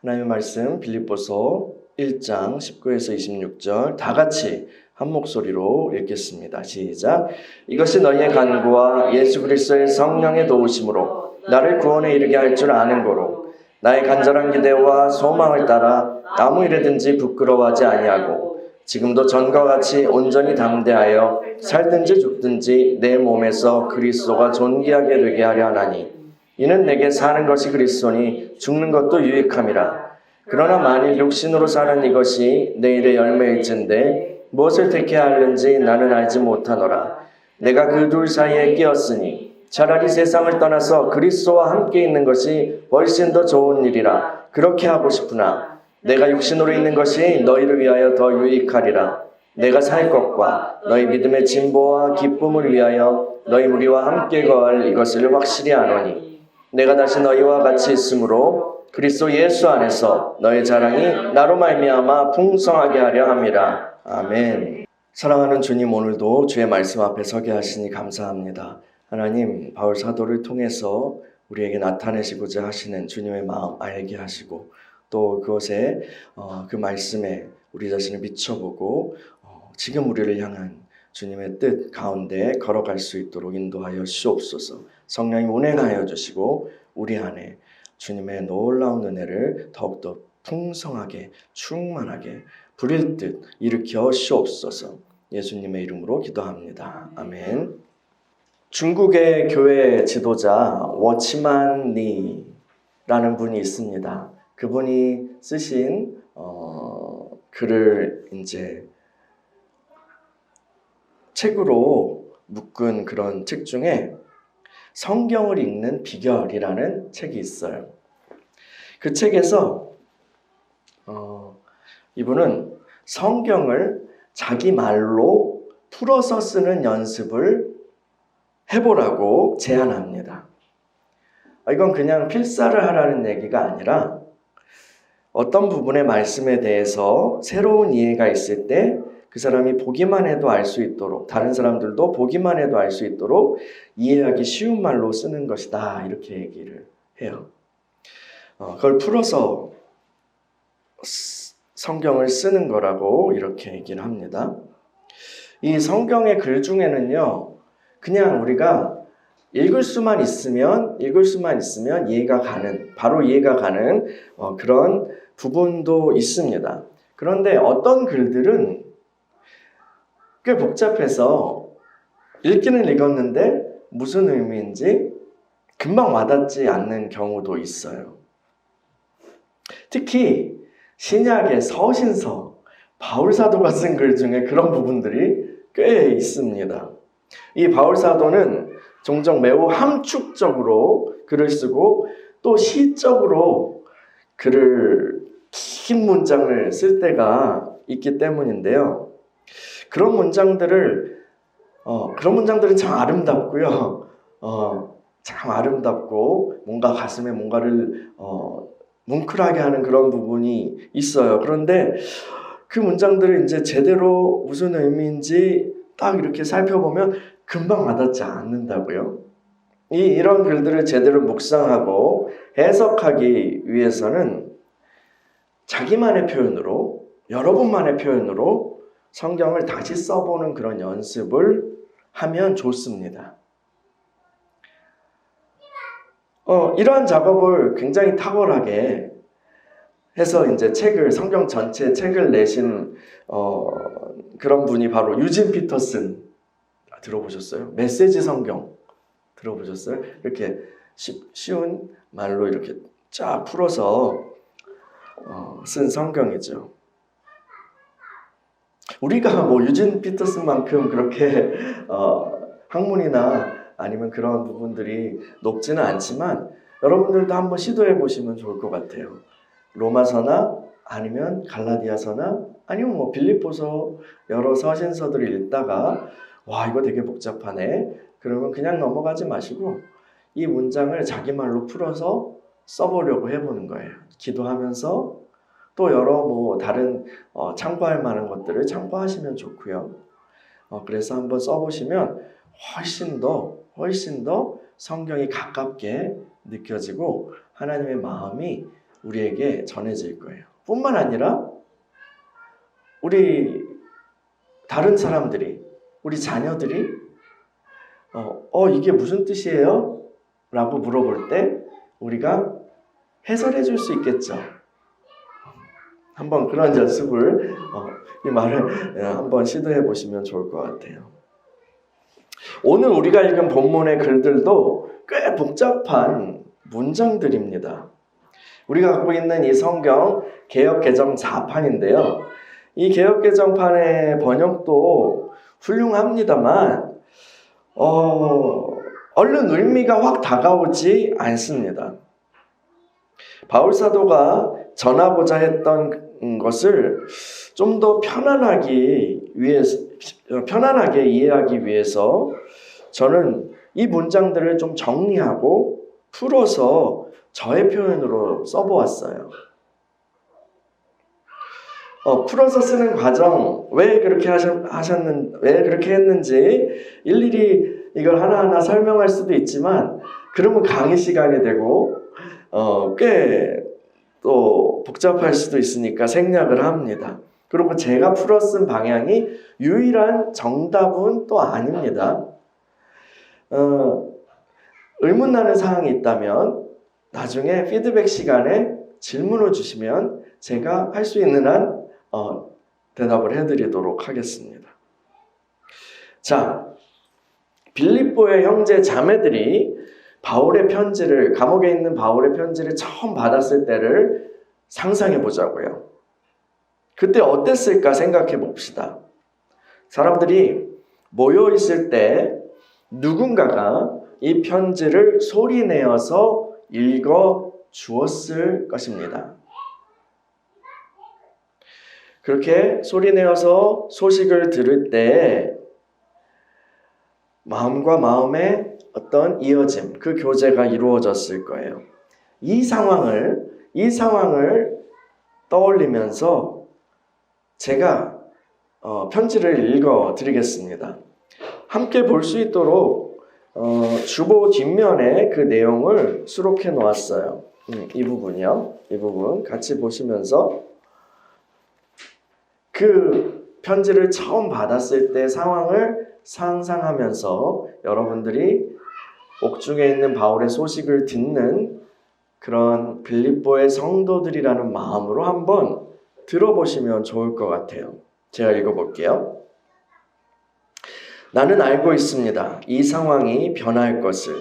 하나님의 말씀 빌립보서 1장 19에서 26절 다 같이 한 목소리로 읽겠습니다. 시작. 이것이 너희의 간구와 예수 그리스도의 성령의 도우심으로 나를 구원에 이르게 할 줄 아는 거로 나의 간절한 기대와 소망을 따라 아무 일에든지 부끄러워하지 아니하고 지금도 전과 같이 온전히 담대하여 살든지 죽든지 내 몸에서 그리스도가 존귀하게 되게 하려 하나니 이는 내게 사는 것이 그리스도니 죽는 것도 유익함이라. 그러나 만일 육신으로 사는 이것이 내일의 열매일진데 무엇을 택해야 하는지 나는 알지 못하노라. 내가 그 둘 사이에 끼었으니 차라리 세상을 떠나서 그리스도와 함께 있는 것이 훨씬 더 좋은 일이라. 그렇게 하고 싶으나 내가 육신으로 있는 것이 너희를 위하여 더 유익하리라. 내가 살 것과 너희 믿음의 진보와 기쁨을 위하여 너희 무리와 함께 거할 이것을 확실히 아노니 내가 다시 너희와 같이 있으므로 그리스도 예수 안에서 너희 자랑이 나로 말미암아 풍성하게 하려 함이라. 아멘. 사랑하는 주님, 오늘도 주의 말씀 앞에 서게 하시니 감사합니다. 하나님, 바울 사도를 통해서 우리에게 나타내시고자 하시는 주님의 마음 알게 하시고 또 그것에 그 말씀에 우리 자신을 비춰보고 지금 우리를 향한 주님의 뜻 가운데 걸어갈 수 있도록 인도하여 주옵소서. 성령님 운행하여 주시고 우리 안에 주님의 놀라운 은혜를 더욱더 풍성하게 충만하게 부릴 듯 일으켜 주옵소서. 예수님의 이름으로 기도합니다. 아멘. 중국의 교회 지도자 워치만 리라는 분이 있습니다. 그분이 쓰신 글을 이제 책으로 묶은 그런 책 중에 성경을 읽는 비결이라는 책이 있어요. 그 책에서 이분은 성경을 자기 말로 풀어서 쓰는 연습을 해보라고 제안합니다. 이건 그냥 필사를 하라는 얘기가 아니라 어떤 부분의 말씀에 대해서 새로운 이해가 있을 때 그 사람이 보기만 해도 알 수 있도록, 다른 사람들도 보기만 해도 알 수 있도록 이해하기 쉬운 말로 쓰는 것이다, 이렇게 얘기를 해요. 그걸 풀어서 성경을 쓰는 거라고 이렇게 얘기를 합니다. 이 성경의 글 중에는요, 그냥 우리가 읽을 수만 있으면 이해가 가는, 바로 이해가 가는 그런 부분도 있습니다. 그런데 어떤 글들은 꽤 복잡해서 읽기는 읽었는데 무슨 의미인지 금방 와닿지 않는 경우도 있어요. 특히 신약의 서신서, 바울 사도가 쓴 글 중에 그런 부분들이 꽤 있습니다. 이 바울 사도는 종종 매우 함축적으로 글을 쓰고 또 시적으로 긴 문장을 쓸 때가 있기 때문인데요. 그런 문장들은 참 아름답고요. 참 아름답고 뭔가 가슴에 뭔가를 뭉클하게 하는 그런 부분이 있어요. 그런데 그 문장들을 이제 제대로 무슨 의미인지 딱 이렇게 살펴보면 금방 와닿지 않는다고요. 이런 글들을 제대로 묵상하고 해석하기 위해서는 자기만의 표현으로, 여러분만의 표현으로 성경을 다시 써보는 그런 연습을 하면 좋습니다. 이러한 작업을 굉장히 탁월하게 해서 이제 성경 전체 책을 내신 그런 분이 바로 유진 피터슨, 들어보셨어요? 메시지 성경 들어보셨어요? 이렇게 쉬운 말로 이렇게 쫙 풀어서 쓴 성경이죠. 우리가 유진 피터슨만큼 그렇게 학문이나 아니면 그런 부분들이 높지는 않지만 여러분들도 한번 시도해 보시면 좋을 것 같아요. 로마서나 아니면 갈라디아서나 아니면 빌립보서 여러 서신서들을 읽다가 와, 이거 되게 복잡하네, 그러면 그냥 넘어가지 마시고 이 문장을 자기 말로 풀어서 써보려고 해보는 거예요. 기도하면서 또 여러 다른 참고할 만한 것들을 참고하시면 좋고요. 그래서 한번 써보시면 훨씬 더 성경이 가깝게 느껴지고 하나님의 마음이 우리에게 전해질 거예요. 뿐만 아니라 우리 다른 사람들이, 우리 자녀들이 이게 무슨 뜻이에요? 라고 물어볼 때 우리가 해설해 줄 수 있겠죠. 한번 그런 연습을, 이 말을 한번 시도해 보시면 좋을 것 같아요. 오늘 우리가 읽은 본문의 글들도 꽤 복잡한 문장들입니다. 우리가 갖고 있는 이 성경 개역개정 4판인데요. 이 개역개정판의 번역도 훌륭합니다만 얼른 의미가 확 다가오지 않습니다. 바울 사도가 전하고자 했던 것을 좀 더 편안하게 이해하기 위해서 저는 이 문장들을 좀 정리하고 풀어서 저의 표현으로 써보았어요. 풀어서 쓰는 과정, 왜 그렇게 왜 그렇게 했는지 일일이 이걸 하나하나 설명할 수도 있지만, 그러면 강의 시간이 되고, 꽤 또 복잡할 수도 있으니까 생략을 합니다. 그리고 제가 풀어 쓴 방향이 유일한 정답은 또 아닙니다. 의문나는 사항이 있다면 나중에 피드백 시간에 질문을 주시면 제가 할 수 있는 한 대답을 해드리도록 하겠습니다. 자, 빌립보의 형제 자매들이 감옥에 있는 바울의 편지를 처음 받았을 때를 상상해 보자고요. 그때 어땠을까 생각해 봅시다. 사람들이 모여 있을 때 누군가가 이 편지를 소리내어서 읽어 주었을 것입니다. 그렇게 소리내어서 소식을 들을 때 마음과 마음의 어떤 이어짐, 그 교제가 이루어졌을 거예요. 이 상황을 떠올리면서 제가 편지를 읽어 드리겠습니다. 함께 볼 수 있도록 주보 뒷면에 그 내용을 수록해 놓았어요. 이 부분이요. 이 부분 같이 보시면서 그 편지를 처음 받았을 때 상황을 상상하면서 여러분들이 옥중에 있는 바울의 소식을 듣는 그런 빌립보의 성도들이라는 마음으로 한번 들어보시면 좋을 것 같아요. 제가 읽어볼게요. 나는 알고 있습니다. 이 상황이 변할 것을.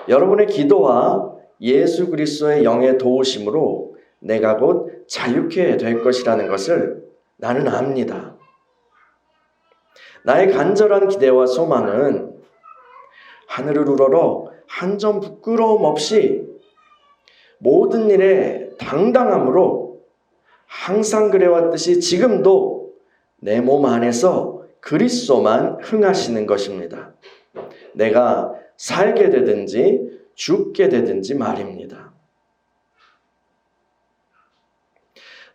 여러분의 기도와 예수 그리스도의 영의 도우심으로 내가 곧 자유케 될 것이라는 것을 나는 압니다. 나의 간절한 기대와 소망은 하늘을 우러러 한 점 부끄러움 없이 모든 일에 당당함으로 항상 그래왔듯이 지금도 내 몸 안에서 그리스도만 흥하시는 것입니다. 내가 살게 되든지 죽게 되든지 말입니다.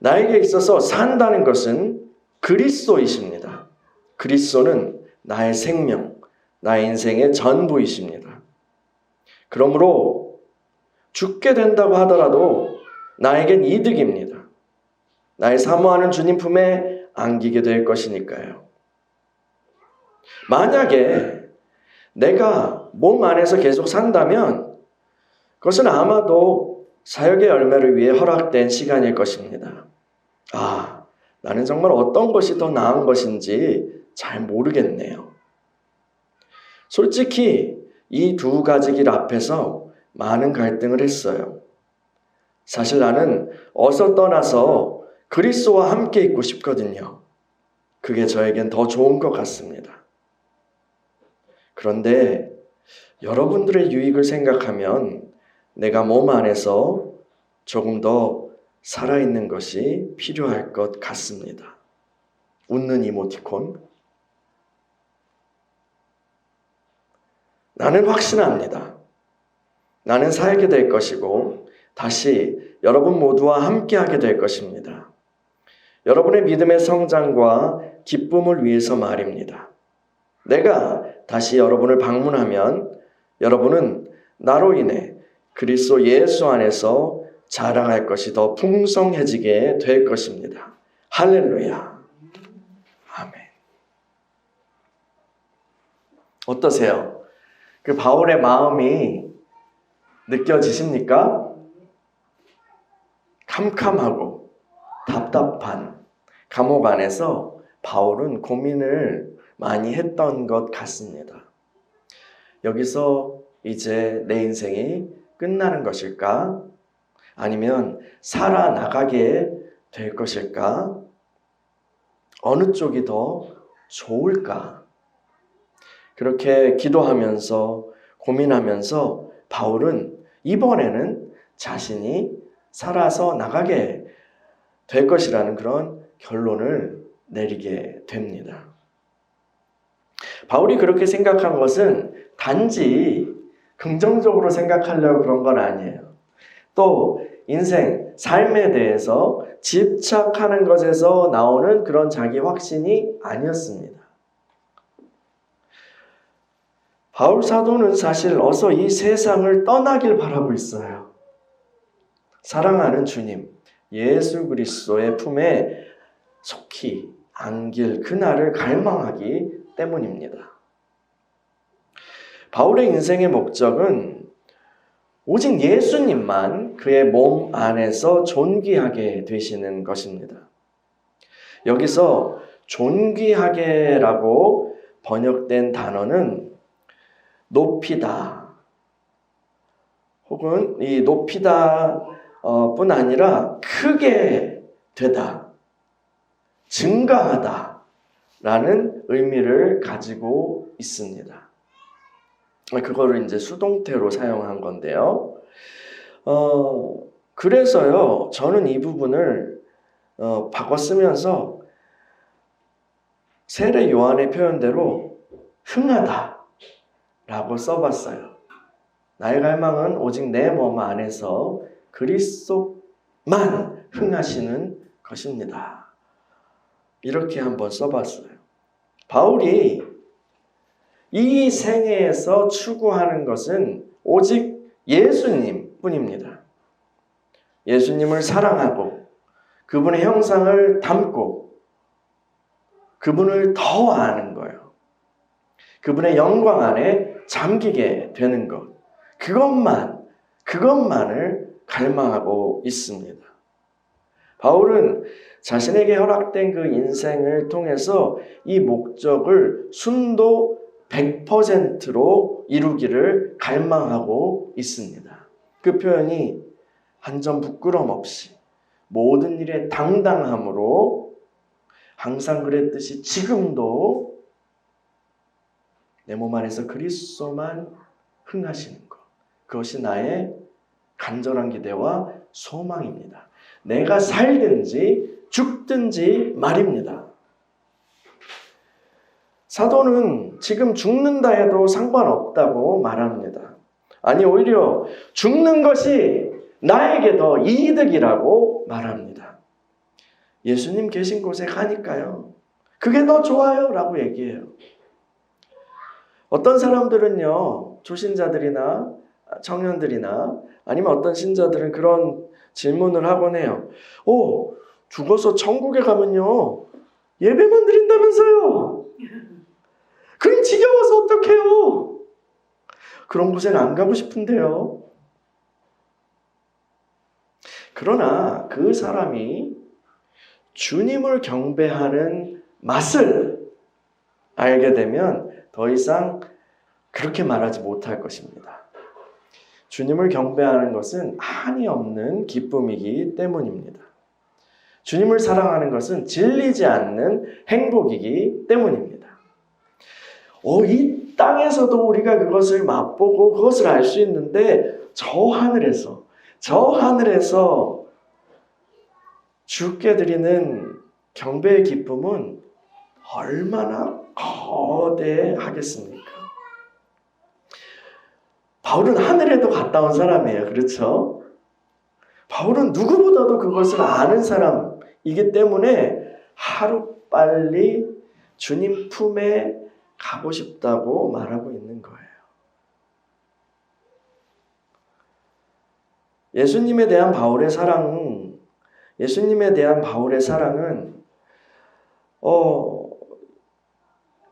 나에게 있어서 산다는 것은 그리스도이십니다. 그리스도는 나의 생명, 나의 인생의 전부이십니다. 그러므로 죽게 된다고 하더라도 나에겐 이득입니다. 나의 사모하는 주님 품에 안기게 될 것이니까요. 만약에 내가 몸 안에서 계속 산다면 그것은 아마도 사역의 열매를 위해 허락된 시간일 것입니다. 나는 정말 어떤 것이 더 나은 것인지 잘 모르겠네요. 솔직히 이 두 가지 길 앞에서 많은 갈등을 했어요. 사실 나는 어서 떠나서 그리스도와 함께 있고 싶거든요. 그게 저에겐 더 좋은 것 같습니다. 그런데 여러분들의 유익을 생각하면 내가 몸 안에서 조금 더 살아있는 것이 필요할 것 같습니다. 웃는 이모티콘. 나는 확신합니다. 나는 살게 될 것이고 다시 여러분 모두와 함께하게 될 것입니다. 여러분의 믿음의 성장과 기쁨을 위해서 말입니다. 내가 다시 여러분을 방문하면 여러분은 나로 인해 그리스도 예수 안에서 자랑할 것이 더 풍성해지게 될 것입니다. 할렐루야. 아멘. 어떠세요? 그 바울의 마음이 느껴지십니까? 캄캄하고 답답한 감옥 안에서 바울은 고민을 많이 했던 것 같습니다. 여기서 이제 내 인생이 끝나는 것일까? 아니면 살아나가게 될 것일까? 어느 쪽이 더 좋을까? 그렇게 기도하면서 고민하면서 바울은 이번에는 자신이 살아서 나가게 될 것이라는 그런 결론을 내리게 됩니다. 바울이 그렇게 생각한 것은 단지 긍정적으로 생각하려고 그런 건 아니에요. 또 인생, 삶에 대해서 집착하는 것에서 나오는 그런 자기 확신이 아니었습니다. 바울 사도는 사실 어서 이 세상을 떠나길 바라고 있어요. 사랑하는 주님, 예수 그리스도의 품에 속히 안길 그날을 갈망하기 때문입니다. 바울의 인생의 목적은 오직 예수님만 그의 몸 안에서 존귀하게 되시는 것입니다. 여기서 존귀하게라고 번역된 단어는 높이다, 혹은 이 높이다 뿐 아니라 크게 되다, 증가하다 라는 의미를 가지고 있습니다. 그거를 이제 수동태로 사용한 건데요. 그래서요, 저는 이 부분을 바꿔 쓰면서 세례 요한의 표현대로 흥하다 라고 써봤어요. 나의 갈망은 오직 내 몸 안에서 그리스도만 흥하시는 것입니다. 이렇게 한번 써봤어요. 바울이 이 생애에서 추구하는 것은 오직 예수님 뿐입니다. 예수님을 사랑하고 그분의 형상을 담고 그분을 더 아는 거예요. 그분의 영광 안에 잠기게 되는 것. 그것만을 갈망하고 있습니다. 바울은 자신에게 허락된 그 인생을 통해서 이 목적을 순도 100%로 이루기를 갈망하고 있습니다. 그 표현이 한 점 부끄럼 없이 모든 일에 당당함으로 항상 그랬듯이 지금도 내 몸 안에서 그리스도만 흥하시는 것. 그것이 나의 간절한 기대와 소망입니다. 내가 살든지 죽든지 말입니다. 사도는 지금 죽는다 해도 상관없다고 말합니다. 아니, 오히려 죽는 것이 나에게 더 이득이라고 말합니다. 예수님 계신 곳에 가니까요. 그게 더 좋아요 라고 얘기해요. 어떤 사람들은요, 초신자들이나 청년들이나 아니면 어떤 신자들은 그런 질문을 하곤 해요. 죽어서 천국에 가면요, 예배만 드린다면서요. 그럼 지겨워서 어떡해요? 그런 곳에는 안 가고 싶은데요. 그러나 그 사람이 주님을 경배하는 맛을 알게 되면 더 이상 그렇게 말하지 못할 것입니다. 주님을 경배하는 것은 한이 없는 기쁨이기 때문입니다. 주님을 사랑하는 것은 질리지 않는 행복이기 때문입니다. 이 땅에서도 우리가 그것을 맛보고 그것을 알 수 있는데 저 하늘에서 주께 드리는 경배의 기쁨은 얼마나 거대하겠습니까? 바울은 하늘에도 갔다 온 사람이에요. 그렇죠? 바울은 누구보다도 그것을 아는 사람이기 때문에 하루빨리 주님 품에 가고 싶다고 말하고 있는 거예요. 예수님에 대한 바울의 사랑은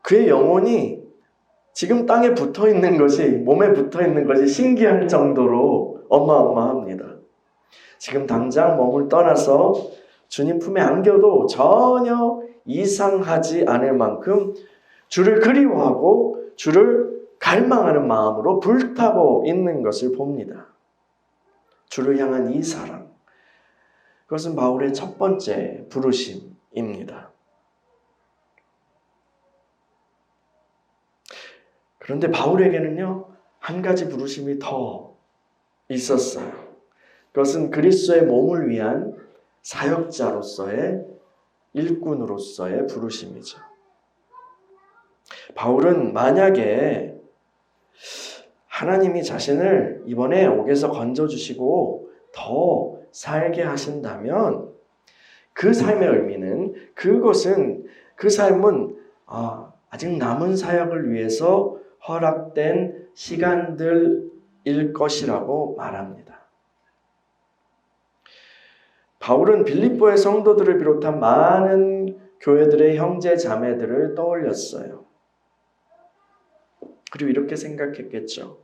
그의 영혼이 지금 땅에 붙어 있는 것이, 몸에 붙어 있는 것이 신기할 정도로 어마어마합니다. 지금 당장 몸을 떠나서 주님 품에 안겨도 전혀 이상하지 않을 만큼 주를 그리워하고 주를 갈망하는 마음으로 불타고 있는 것을 봅니다. 주를 향한 이 사랑, 그것은 바울의 첫 번째 부르심입니다. 그런데 바울에게는요, 한 가지 부르심이 더 있었어요. 그것은 그리스도의 몸을 위한 사역자로서의, 일꾼으로서의 부르심이죠. 바울은 만약에 하나님이 자신을 이번에 옥에서 건져주시고 더 살게 하신다면 그 삶의 의미는, 그 삶은 아직 남은 사역을 위해서 허락된 시간들일 것이라고 말합니다. 바울은 빌립보의 성도들을 비롯한 많은 교회들의 형제 자매들을 떠올렸어요. 그리고 이렇게 생각했겠죠.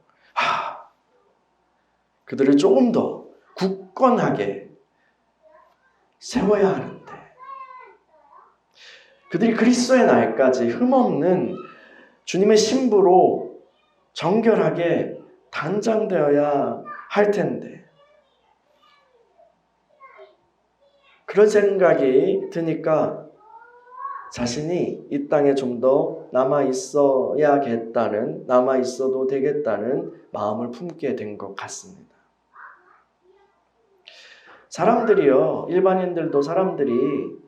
그들을 조금 더 굳건하게 세워야 하는데, 그들이 그리스도의 날까지 흠없는 주님의 신부로 정결하게 단장되어야 할 텐데, 그런 생각이 드니까 자신이 이 땅에 좀 더 남아있어도 되겠다는 마음을 품게 된 것 같습니다. 일반인들도 사람들이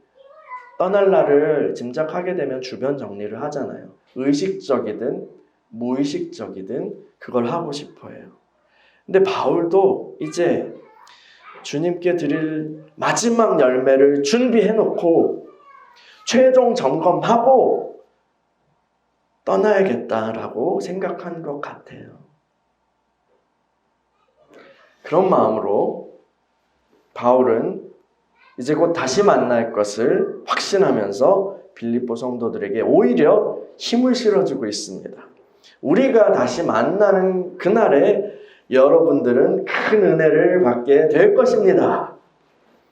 떠날 날을 짐작하게 되면 주변 정리를 하잖아요. 의식적이든 무의식적이든 그걸 하고 싶어 해요. 근데 바울도 이제 주님께 드릴 마지막 열매를 준비해놓고 최종 점검하고 떠나야겠다라고 생각한 것 같아요. 그런 마음으로 바울은 이제 곧 다시 만날 것을 확신하면서 빌립보 성도들에게 오히려 힘을 실어주고 있습니다. 우리가 다시 만나는 그날에 여러분들은 큰 은혜를 받게 될 것입니다.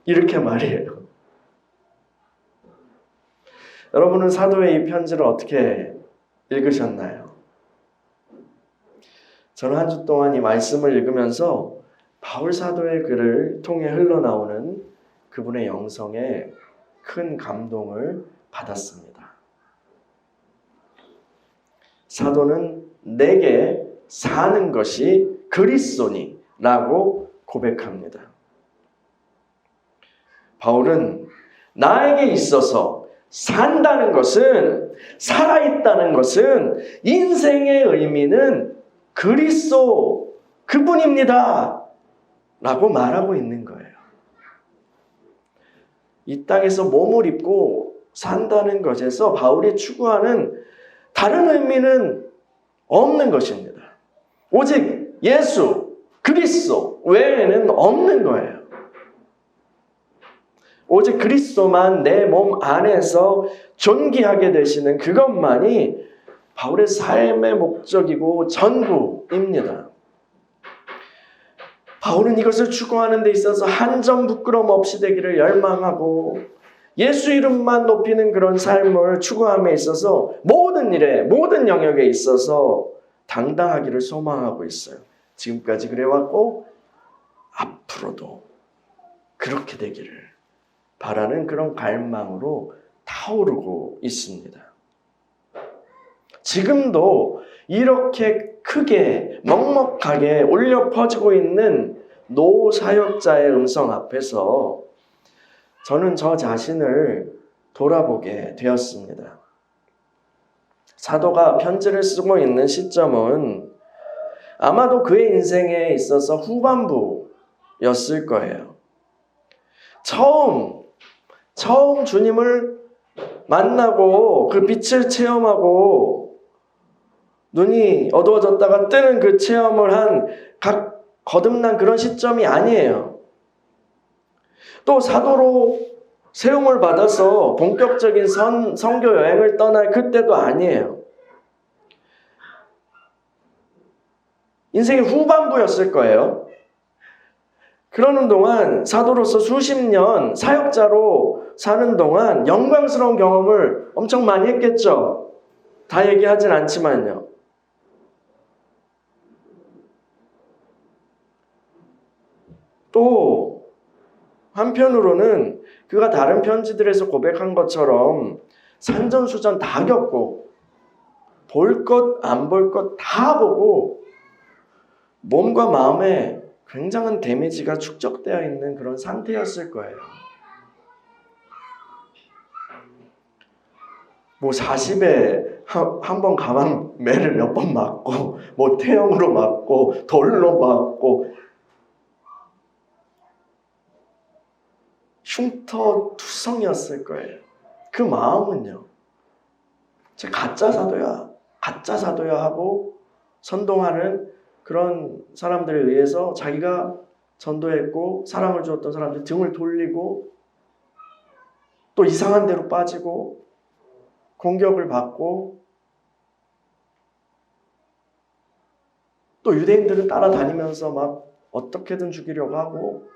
이렇게 말해요. 여러분은 사도의 이 편지를 어떻게 읽으셨나요? 저는 한 주 동안 이 말씀을 읽으면서 바울 사도의 글을 통해 흘러나오는 그분의 영성에 큰 감동을 받았습니다. 사도는 내게 사는 것이 그리스도니 라고 고백합니다. 바울은 나에게 있어서 산다는 것은, 살아있다는 것은, 인생의 의미는 그리스도 그분입니다 라고 말하고 있는 거예요. 이 땅에서 몸을 입고 산다는 것에서 바울이 추구하는 다른 의미는 없는 것입니다. 오직 예수, 그리스도 외에는 없는 거예요. 오직 그리스도만 내 몸 안에서 존귀하게 되시는 그것만이 바울의 삶의 목적이고 전부입니다. 바울은 이것을 추구하는 데 있어서 한 점 부끄럼 없이 되기를 열망하고 예수 이름만 높이는 그런 삶을 추구함에 있어서 모든 일에, 모든 영역에 있어서 당당하기를 소망하고 있어요. 지금까지 그래왔고 앞으로도 그렇게 되기를 바라는 그런 갈망으로 타오르고 있습니다. 지금도 이렇게 크게 먹먹하게 울려 퍼지고 있는 노사역자의 음성 앞에서 저는 저 자신을 돌아보게 되었습니다. 사도가 편지를 쓰고 있는 시점은 아마도 그의 인생에 있어서 후반부였을 거예요. 처음 주님을 만나고 그 빛을 체험하고 눈이 어두워졌다가 뜨는 그 체험을 한 각 거듭난 그런 시점이 아니에요. 또 사도로 세움을 받아서 본격적인 선교 여행을 떠날 그때도 아니에요. 인생의 후반부였을 거예요. 그러는 동안 사도로서 수십 년 사역자로 사는 동안 영광스러운 경험을 엄청 많이 했겠죠. 다 얘기하진 않지만요. 또 한편으로는 그가 다른 편지들에서 고백한 것처럼 산전수전 다 겪고 볼 것 안 볼 것 다 보고 몸과 마음에 굉장한 데미지가 축적되어 있는 그런 상태였을 거예요. 뭐 40에 한 번 가방 매를 몇 번 맞고 뭐 태형으로 맞고 돌로 맞고 흉터투성이었을 거예요. 그 마음은요. 가짜 사도야 하고 선동하는 그런 사람들에 의해서 자기가 전도했고 사랑을 주었던 사람들 등을 돌리고 또 이상한 데로 빠지고 공격을 받고 또 유대인들은 따라다니면서 막 어떻게든 죽이려고 하고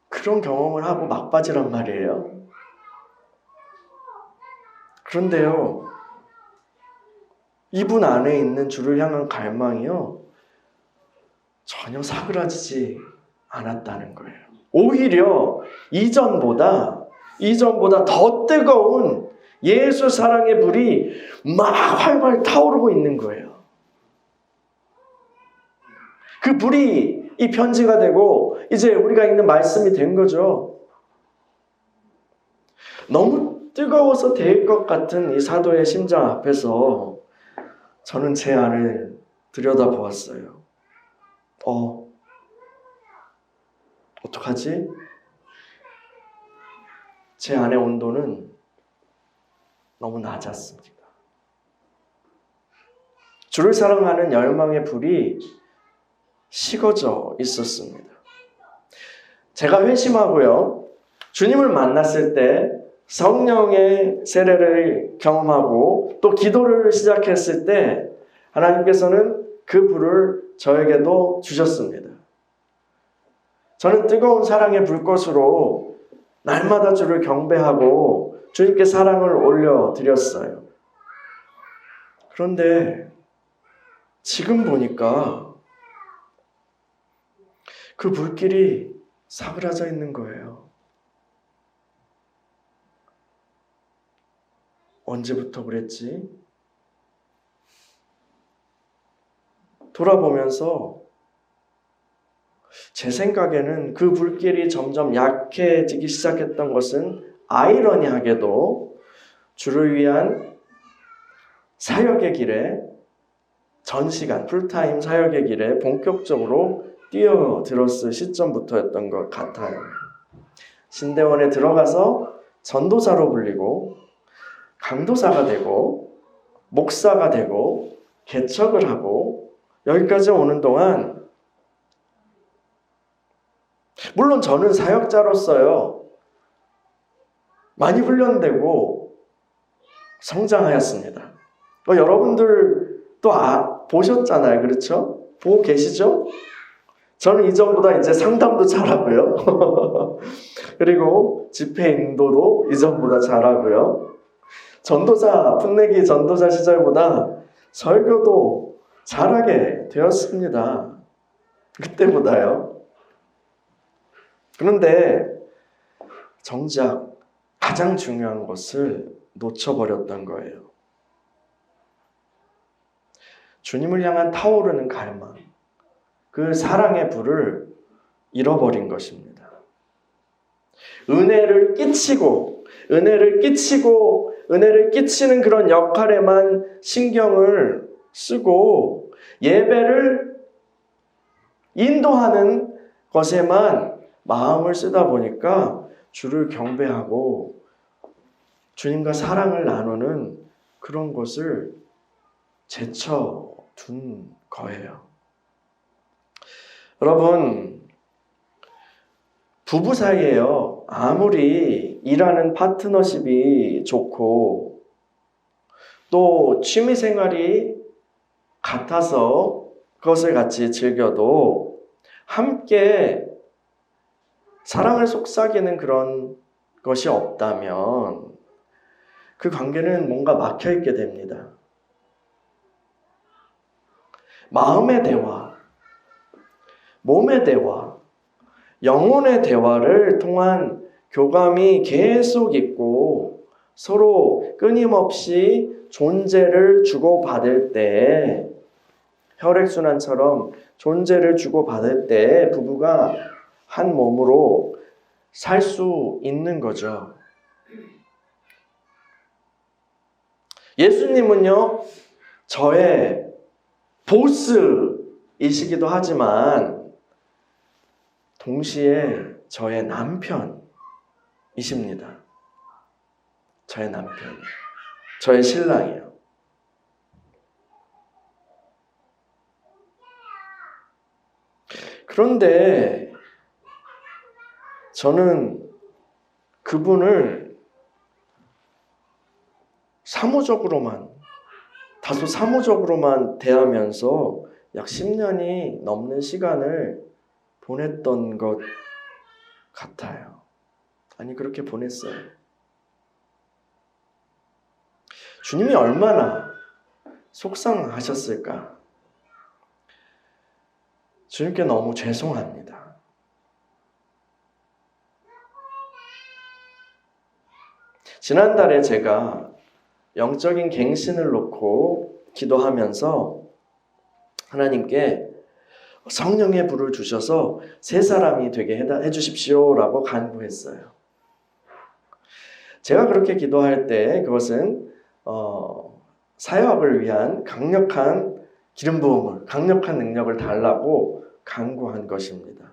그런 경험을 하고 막바지란 말이에요. 그런데요, 이분 안에 있는 주를 향한 갈망이요, 전혀 사그라지지 않았다는 거예요. 오히려 이전보다 더 뜨거운 예수 사랑의 불이 막 활활 타오르고 있는 거예요. 그 불이 이 편지가 되고 이제 우리가 읽는 말씀이 된 거죠. 너무 뜨거워서 될 것 같은 이 사도의 심장 앞에서 저는 제 안을 들여다보았어요. 어떡하지? 제 안의 온도는 너무 낮았습니다. 주를 사랑하는 열망의 불이 식어져 있었습니다. 제가 회심하고요, 주님을 만났을 때 성령의 세례를 경험하고 또 기도를 시작했을 때 하나님께서는 그 불을 저에게도 주셨습니다. 저는 뜨거운 사랑의 불꽃으로 날마다 주를 경배하고 주님께 사랑을 올려드렸어요. 그런데 지금 보니까 그 불길이 사그라져 있는 거예요. 언제부터 그랬지? 돌아보면서 제 생각에는 그 불길이 점점 약해지기 시작했던 것은 아이러니하게도 주를 위한 사역의 길에 전시간, 풀타임 사역의 길에 본격적으로 뛰어들었을 시점부터였던 것 같아요. 신대원에 들어가서 전도사로 불리고 강도사가 되고 목사가 되고 개척을 하고 여기까지 오는 동안 물론 저는 사역자로서요 많이 훈련되고 성장하였습니다. 여러분들 또 보셨잖아요. 그렇죠? 보고 계시죠? 저는 이전보다 이제 상담도 잘하고요. 그리고 집회 인도도 이전보다 잘하고요. 풋내기 전도사 시절보다 설교도 잘하게 되었습니다. 그때보다요. 그런데 정작 가장 중요한 것을 놓쳐버렸던 거예요. 주님을 향한 타오르는 갈망, 그 사랑의 불을 잃어버린 것입니다. 은혜를 끼치는 그런 역할에만 신경을 쓰고 예배를 인도하는 것에만 마음을 쓰다 보니까 주를 경배하고 주님과 사랑을 나누는 그런 것을 제쳐둔 거예요. 여러분, 부부 사이에요. 아무리 일하는 파트너십이 좋고 또 취미 생활이 같아서 그것을 같이 즐겨도 함께 사랑을 속삭이는 그런 것이 없다면 그 관계는 뭔가 막혀있게 됩니다. 마음의 대화, 몸의 대화, 영혼의 대화를 통한 교감이 계속 있고 서로 끊임없이 존재를 주고받을 때, 혈액순환처럼 존재를 주고받을 때 부부가 한 몸으로 살 수 있는 거죠. 예수님은요, 저의 보스이시기도 하지만 동시에 저의 남편이십니다. 저의 남편, 저의 신랑이요. 그런데 저는 그분을 다소 사무적으로만 대하면서 약 10년이 넘는 시간을 보냈던 것 같아요. 아니, 그렇게 보냈어요. 주님이 얼마나 속상하셨을까? 주님께 너무 죄송합니다. 지난달에 제가 영적인 갱신을 놓고 기도하면서 하나님께 성령의 불을 주셔서 새 사람이 되게 해주십시오라고 간구했어요. 제가 그렇게 기도할 때 그것은 사역을 위한 강력한 기름 부음을, 강력한 능력을 달라고 간구한 것입니다.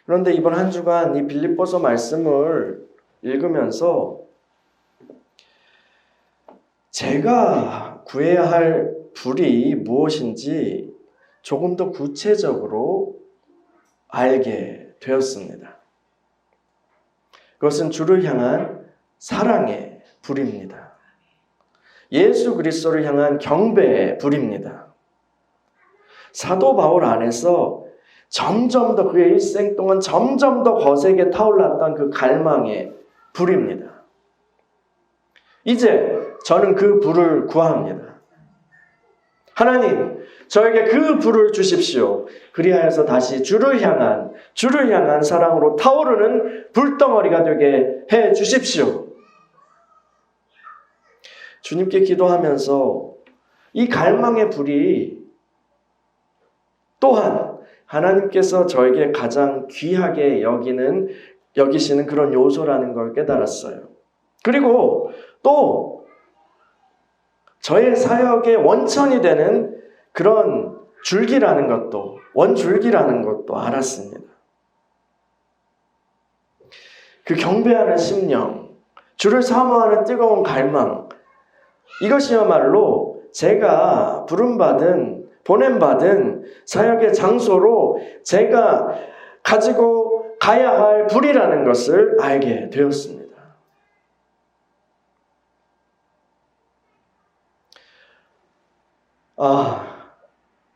그런데 이번 한 주간 이 빌립보서 말씀을 읽으면서 제가 구해야 할 불이 무엇인지 조금 더 구체적으로 알게 되었습니다. 그것은 주를 향한 사랑의 불입니다. 예수 그리스도를 향한 경배의 불입니다. 사도 바울 안에서 점점 더 그의 일생 동안 점점 더 거세게 타올랐던 그 갈망의 불입니다. 이제 저는 그 불을 구합니다. 하나님, 저에게 그 불을 주십시오. 그리하여서 다시 주를 향한 사랑으로 타오르는 불덩어리가 되게 해 주십시오. 주님께 기도하면서 이 갈망의 불이 또한 하나님께서 저에게 가장 귀하게 여기시는 그런 요소라는 걸 깨달았어요. 그리고 또 저의 사역의 원천이 되는 그런 원줄기라는 것도 알았습니다. 그 경배하는 심령, 주를 사모하는 뜨거운 갈망, 이것이야말로 제가 보냄받은 사역의 장소로 제가 가지고 가야 할 불이라는 것을 알게 되었습니다.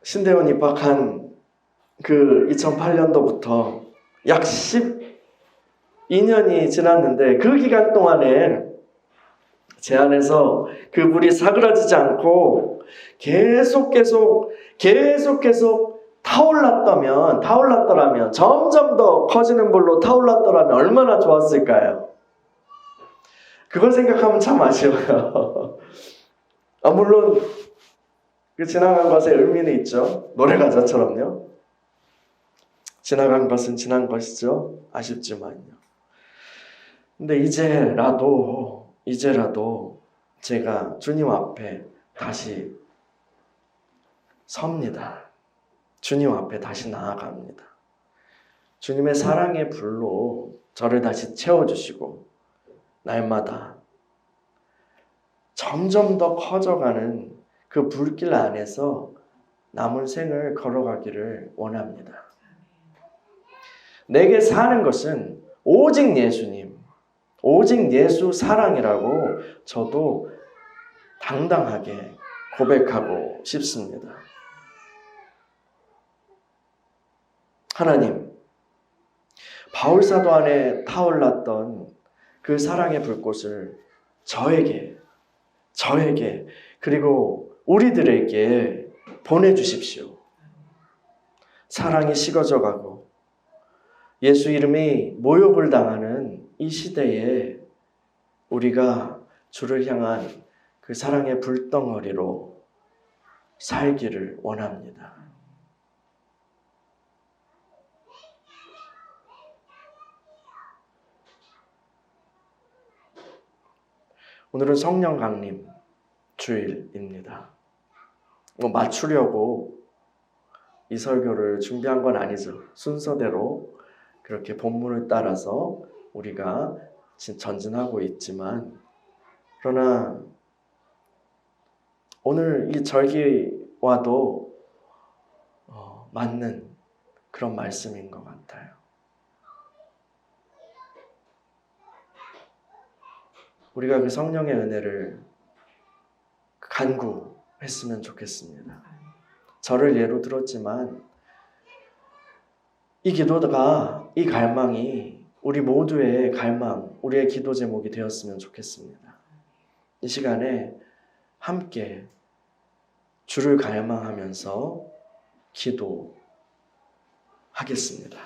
신대원 입학한 그 2008년도부터 약 12년이 지났는데 그 기간 동안에 제 안에서 그 불이 사그라지지 않고 계속 타올랐더라면 점점 더 커지는 불로 타올랐더라면 얼마나 좋았을까요? 그걸 생각하면 참 아쉬워요. 물론 그 지나간 것에 의미는 있죠. 노래 가사처럼요. 지나간 것은 지난 것이죠. 아쉽지만요. 근데 이제라도 제가 주님 앞에 다시 섭니다. 주님 앞에 다시 나아갑니다. 주님의 사랑의 불로 저를 다시 채워주시고 날마다 점점 더 커져가는 그 불길 안에서 남은 생을 걸어가기를 원합니다. 내게 사는 것은 오직 예수님, 오직 예수 사랑이라고 저도 당당하게 고백하고 싶습니다. 하나님, 바울사도 안에 타올랐던 그 사랑의 불꽃을 저에게 그리고 우리들에게 보내주십시오. 사랑이 식어져 가고 예수 이름이 모욕을 당하는 이 시대에 우리가 주를 향한 그 사랑의 불덩어리로 살기를 원합니다. 오늘은 성령 강림 주일입니다. 맞추려고 이 설교를 준비한 건 아니죠. 순서대로 그렇게 본문을 따라서 우리가 전진하고 있지만, 그러나 오늘 이 절기와도 맞는 그런 말씀인 것 같아요. 우리가 그 성령의 은혜를 간구했으면 좋겠습니다. 저를 예로 들었지만 이 기도가, 이 갈망이 우리 모두의 갈망, 우리의 기도 제목이 되었으면 좋겠습니다. 이 시간에 함께 주를 갈망하면서 기도하겠습니다.